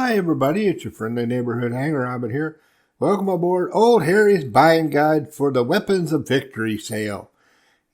Hi everybody, it's your friendly neighborhood hanger Hobbit here. Welcome aboard Old Harry's buying guide for the Weapons of Victory sale.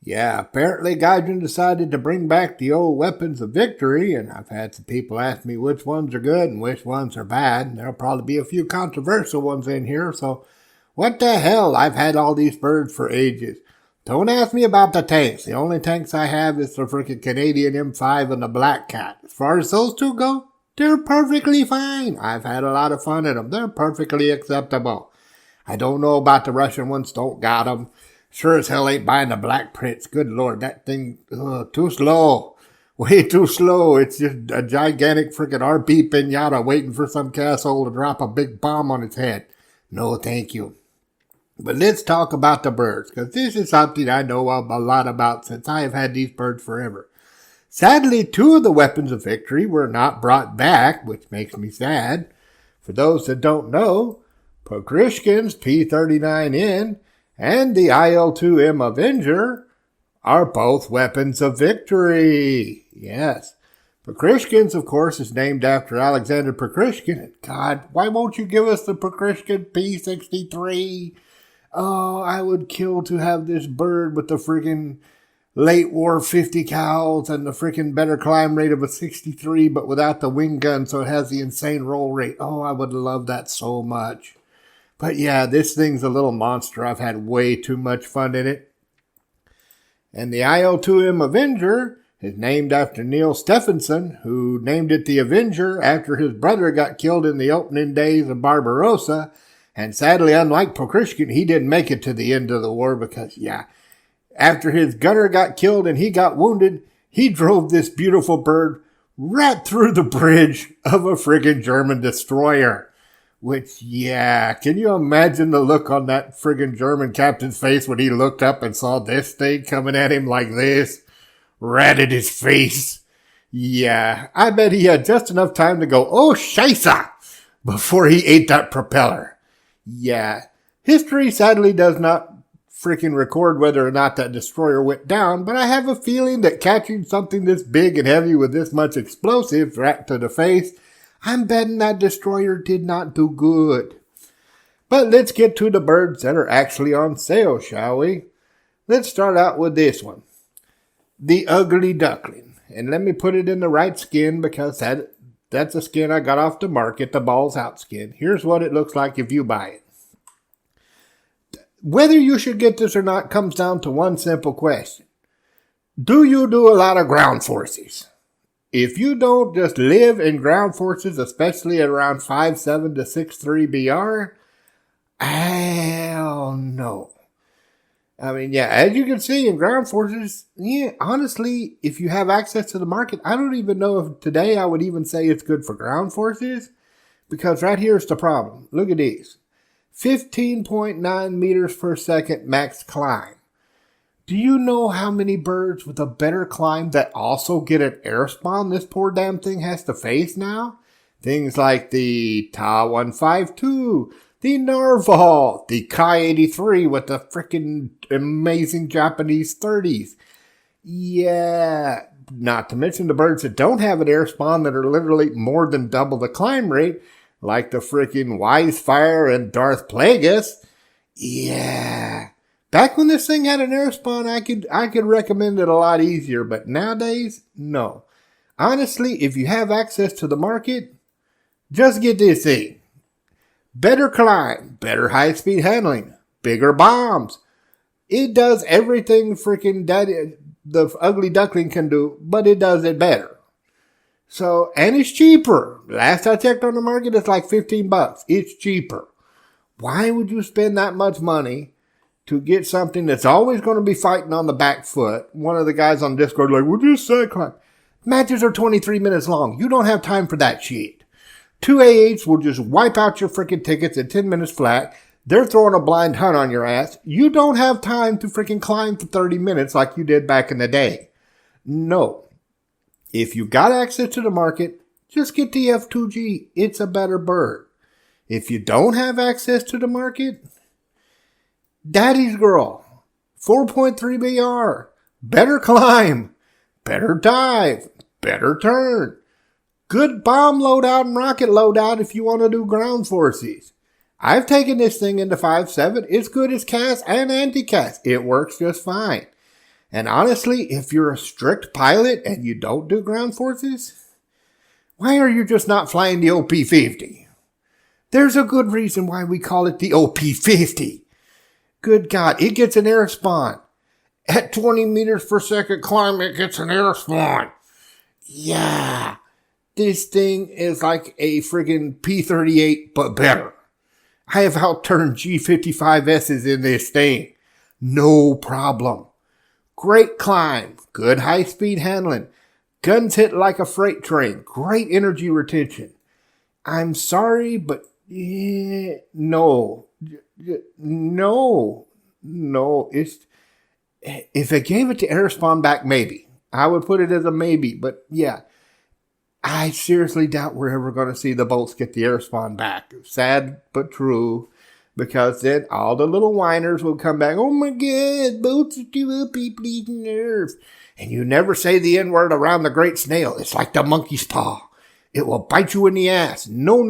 Yeah, apparently Gaijin decided to bring back the old Weapons of Victory, and I've had some people ask me which ones are good and which ones are bad. There'll probably be a few controversial ones in here, so what the hell? I've had all these birds for ages. Don't ask me about the tanks. The only tanks I have is the freaking Canadian M5 and the Black Cat. As far as those two go, they're perfectly fine. I've had a lot of fun in them. They're perfectly acceptable. I don't know about the Russian ones. Don't got them. Sure as hell ain't buying the Black Prince. Good Lord, that thing, too slow. Way too slow. It's just a gigantic freaking RP pinata waiting for some casshole to drop a big bomb on its head. No, thank you. But let's talk about the birds, because this is something I know a lot about since I have had these birds forever. Sadly, two of the Weapons of Victory were not brought back, which makes me sad. For those that don't know, Pokrishkin's P-39N and the IL-2M Avenger are both Weapons of Victory. Yes. Pokrishkin's, of course, is named after Alexander Pokrishkin. God, why won't you give us the Pokrishkin P-63? Oh, I would kill to have this bird with the friggin' late war 50 cals and the freaking better climb rate of a 63, but without the wing gun, so it has the insane roll rate. Oh, I would love that so much. But yeah, this thing's a little monster. I've had way too much fun in it. And the IL-2M Avenger is named after Neil Stephenson, who named it the Avenger after his brother got killed in the opening days of Barbarossa. And sadly, unlike Pokrishkin, he didn't make it to the end of the war because, after his gunner got killed and he got wounded, he drove this beautiful bird right through the bridge of a friggin' German destroyer. Which, can you imagine the look on that friggin' German captain's face when he looked up and saw this thing coming at him like this? Right at his face. Yeah, I bet he had just enough time to go, oh, scheisse, before he ate that propeller. Yeah, history sadly does not freaking record whether or not that destroyer went down, but I have a feeling that catching something this big and heavy with this much explosives right to the face, I'm betting that destroyer did not do good. But let's get to the birds that are actually on sale, shall we? Let's start out with this one. The Ugly Duckling. And let me put it in the right skin because that's a skin I got off the market, the balls out skin. Here's what it looks like if you buy it. Whether you should get this or not comes down to one simple question. Do you do a lot of ground forces? If you don't just live in ground forces, especially at around 5'7" to 6'3" BR, hell no. I mean, as you can see in ground forces, honestly, if you have access to the market, I don't even know if today I would even say it's good for ground forces, because right here's the problem. Look at these. 15.9 meters per second max climb. Do you know how many birds with a better climb that also get an air spawn this poor damn thing has to face now? Things like the Ta-152, the Narval, the Kai-83 with the freaking amazing Japanese 30s. Yeah, not to mention the birds that don't have an air spawn that are literally more than double the climb rate, like the freaking Wisefire and Darth Plagueis. Yeah. Back when this thing had an air spawn, I could recommend it a lot easier, but nowadays, no. Honestly, if you have access to the market, just get this thing. Better climb, better high-speed handling, bigger bombs. It does everything freaking the Ugly Duckling can do, but it does it better. So, and it's cheaper. Last I checked on the market, it's like $15. It's cheaper. Why would you spend that much money to get something that's always going to be fighting on the back foot? One of the guys on Discord like, well, just say climb. Matches are 23 minutes long. You don't have time for that shit. 2 A8s will just wipe out your freaking tickets in 10 minutes flat. They're throwing a blind hunt on your ass. You don't have time to freaking climb for 30 minutes like you did back in the day. No. If you got access to the market, just get the F2G. It's a better bird. If you don't have access to the market, Daddy's Girl, 4.3 BR, better climb, better dive, better turn. Good bomb loadout and rocket loadout if you want to do ground forces. I've taken this thing into 5.7. It's good as CAS and anti-CAS. It works just fine. And honestly, if you're a strict pilot and you don't do ground forces, why are you just not flying the OP-50? There's a good reason why we call it the OP-50. Good God, it gets an air spawn. At 20 meters per second climb, it gets an air spawn. Yeah, this thing is like a friggin' P-38, but better. I have outturned G-55S's in this thing. No problem. Great climb, good high-speed handling, guns hit like a freight train, great energy retention. I'm sorry, but no. If I gave it to air spawn back, maybe. I would put it as a maybe, but yeah. I seriously doubt we're ever going to see the bolts get the air spawn back. Sad but true, because then all the little whiners will come back. Oh my God, bolts are too OP, please nerf. And you never say the N-word around the great snail. It's like the monkey's paw. It will bite you in the ass. No,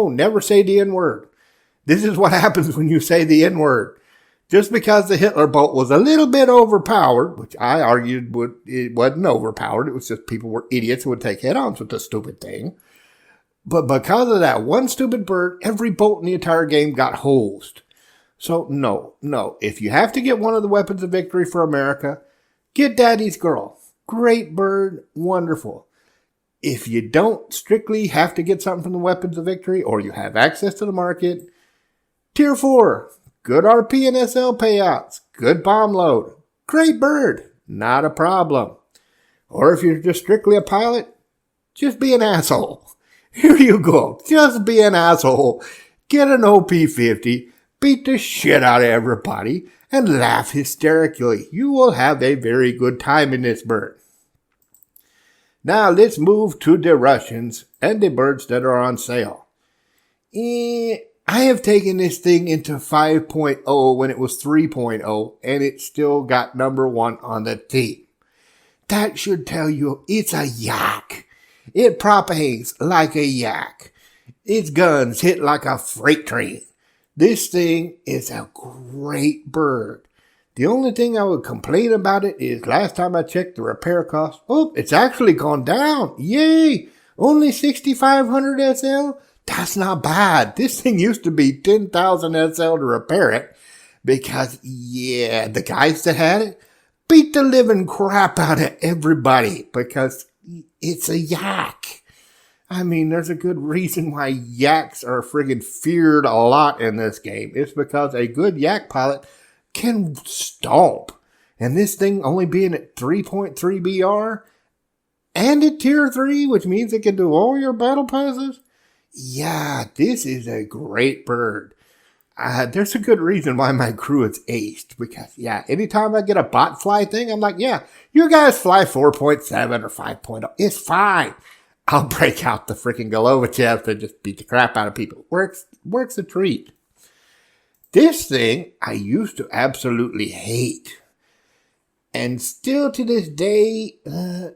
never say the N-word. This is what happens when you say the N-word. Just because the Hitler bolt was a little bit overpowered, which I argued it wasn't overpowered, it was just people were idiots who would take head-ons with the stupid thing. But because of that one stupid bird, every bolt in the entire game got hosed. So no. If you have to get one of the weapons of victory for America, get Daddy's Girl. Great bird, wonderful. If you don't strictly have to get something from the weapons of victory, or you have access to the market, Tier 4. Good RP and SL payouts. Good bomb load. Great bird. Not a problem. Or if you're just strictly a pilot, just be an asshole. Here you go. Just be an asshole. Get an OP-50, beat the shit out of everybody, and laugh hysterically. You will have a very good time in this bird. Now let's move to the Russians and the birds that are on sale. I have taken this thing into 5.0 when it was 3.0, and it still got number 1 on the team. That should tell you it's a yak. It propagates like a yak. Its guns hit like a freight train. This thing is a great bird. The only thing I would complain about it is last time I checked the repair cost. Oh, it's actually gone down. Yay! Only 6,500 SL? That's not bad. This thing used to be 10,000 SL to repair it because, yeah, the guys that had it beat the living crap out of everybody because it's a yak. I mean, there's a good reason why yaks are friggin' feared a lot in this game. It's because a good yak pilot can stomp. And this thing only being at 3.3 BR and at Tier 3, which means it can do all your battle passes. Yeah, this is a great bird. There's a good reason why my crew is aced. Because, yeah, anytime I get a bot fly thing, I'm like, yeah, you guys fly 4.7 or 5.0. It's fine. I'll break out the freaking Golovachev and just beat the crap out of people. Works a treat. This thing I used to absolutely hate. And still to this day,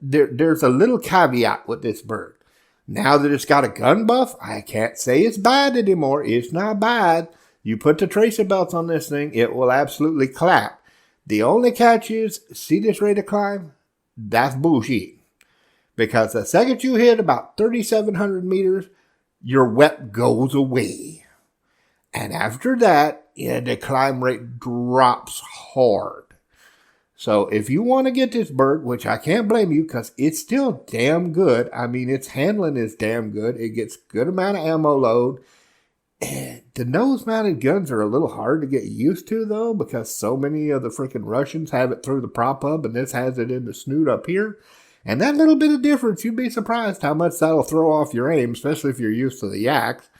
there's a little caveat with this bird. Now that it's got a gun buff, I can't say it's bad anymore. It's not bad. You put the tracer belts on this thing, it will absolutely clap. The only catch is, see this rate of climb? That's bullshit. Because the second you hit about 3,700 meters, your wep goes away. And after that, yeah, the climb rate drops hard. So if you want to get this bird, which I can't blame you because it's still damn good. I mean, its handling is damn good. It gets good amount of ammo load. And the nose-mounted guns are a little hard to get used to, though, because so many of the freaking Russians have it through the prop hub, and this has it in the snoot up here. And that little bit of difference, you'd be surprised how much that'll throw off your aim, especially if you're used to the yaks.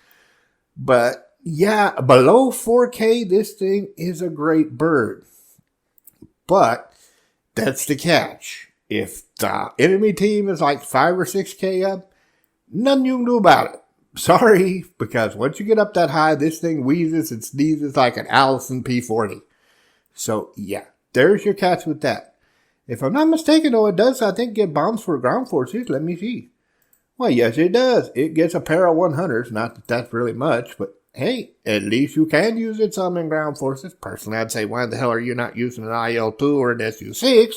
But, yeah, below 4K, this thing is a great bird. But that's the catch. If the enemy team is like 5 or 6K up, nothing you can do about it. Sorry, because once you get up that high, this thing wheezes and sneezes like an Allison P40. So, yeah, there's your catch with that. If I'm not mistaken, though, it does, I think, get bombs for ground forces. Let me see. Well, yes, it does. It gets a pair of 100s. Not that that's really much, but hey, at least you can use it some in ground forces. Personally, I'd say, why the hell are you not using an IL-2 or an SU-6?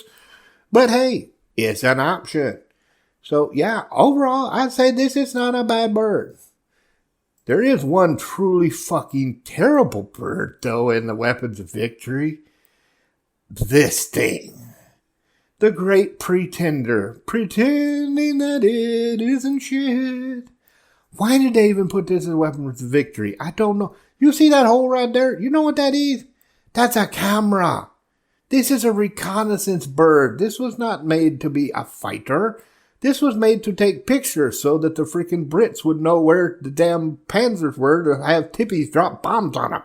But hey, it's an option. So yeah, overall, I'd say this is not a bad bird. There is one truly fucking terrible bird, though, in the Weapons of Victory. This thing. The Great Pretender. Pretending that it isn't shit. Why did they even put this as a Weapon of Victory? I don't know. You see that hole right there? You know what that is? That's a camera. This is a reconnaissance bird. This was not made to be a fighter. This was made to take pictures so that the freaking Brits would know where the damn panzers were to have tippies drop bombs on them.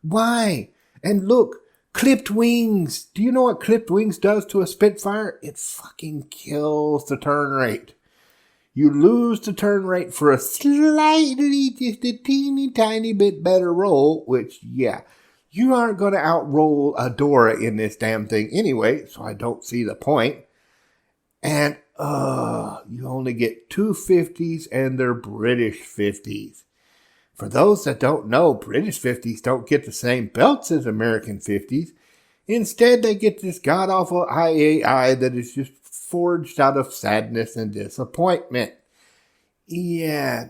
Why? And look, clipped wings. Do you know what clipped wings does to a Spitfire? It fucking kills the turn rate. You lose the turn rate for a slightly, just a teeny tiny bit better roll, which, yeah, you aren't going to outroll a Dora in this damn thing anyway, so I don't see the point. And, you only get 250s, and they're British 50s. For those that don't know, British 50s don't get the same belts as American 50s. Instead, they get this god-awful IAI that is just forged out of sadness and disappointment. Yeah,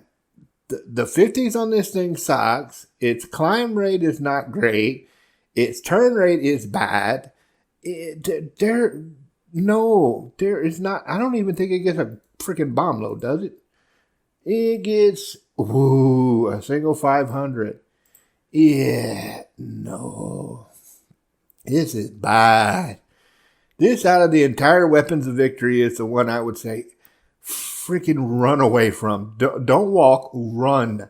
the 50s on this thing sucks. Its climb rate is not great. Its turn rate is bad. There is not. I don't even think it gets a freaking bomb load, does it? It gets, a single 500. Yeah, no. This is bad. This out of the entire Weapons of Victory is the one I would say freaking run away from. Don't walk, run.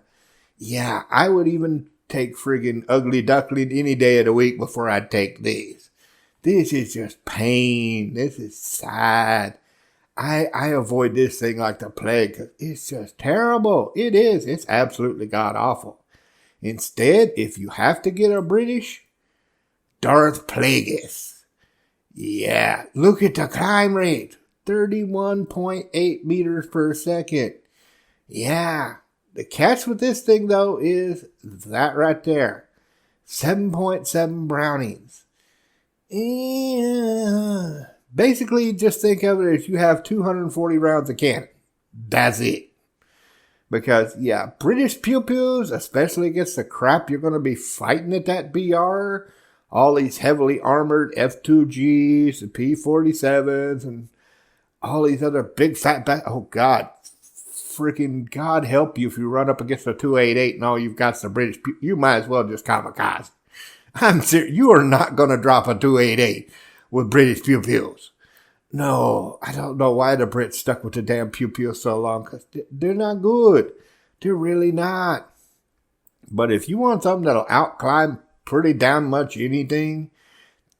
Yeah, I would even take friggin' Ugly Duckling any day of the week before I'd take these. This is just pain. This is sad. I avoid this thing like the plague because it's just terrible. It is. It's absolutely god-awful. Instead, if you have to get a British, Darth Plagueis. Yeah, look at the climb rate. 31.8 meters per second. Yeah, the catch with this thing, though, is that right there. 7.7 Brownings. Yeah. Basically, just think of it as you have 240 rounds of cannon. That's it. Because, yeah, British pew-pews, especially against the crap you're going to be fighting at that BR, all these heavily armored F2Gs and P-47s and all these other big fat oh, God. Freaking God help you if you run up against a 288 and all you've got is the British you might as well just kamikaze. I'm serious. You are not going to drop a 288 with British pew-pews. No, I don't know why the Brits stuck with the damn pew-pews so long, because they're not good. They're really not. But if you want something that'll outclimb pretty damn much anything,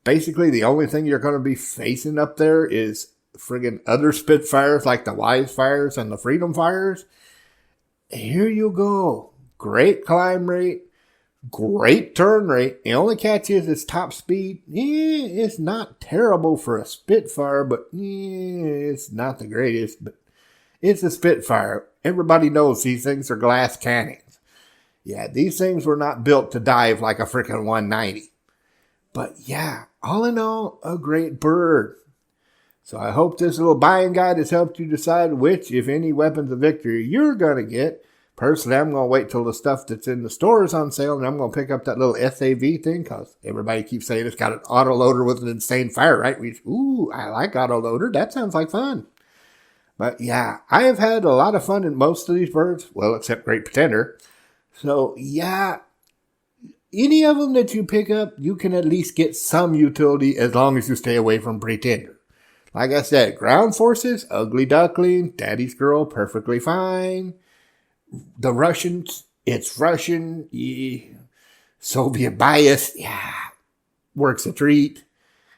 basically the only thing you're going to be facing up there is friggin' other Spitfires like the Wise Fires and the Freedom Fires. Here you go. Great climb rate. Great turn rate. The only catch is its top speed. Yeah, it's not terrible for a Spitfire, but it's not the greatest. But it's a Spitfire. Everybody knows these things are glass cannons. Yeah, these things were not built to dive like a freaking 190. But yeah, all in all, a great bird. So I hope this little buying guide has helped you decide which, if any, Weapons of Victory you're going to get. Personally, I'm going to wait till the stuff that's in the store is on sale, and I'm going to pick up that little SAV thing, because everybody keeps saying it's got an autoloader with an insane fire rate. I like autoloader. That sounds like fun. But yeah, I have had a lot of fun in most of these birds, well, except Great Pretender. So yeah, any of them that you pick up, you can at least get some utility as long as you stay away from Pretender. Like I said, ground forces, Ugly Duckling, Daddy's Girl, perfectly fine. The Russians, it's Russian. Yeah. Soviet bias, yeah, works a treat.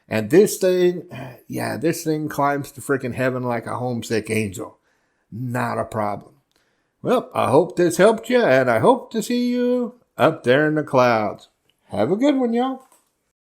And this thing, this thing climbs to freaking heaven like a homesick angel. Not a problem. Well, I hope this helped you, and I hope to see you up there in the clouds. Have a good one, y'all.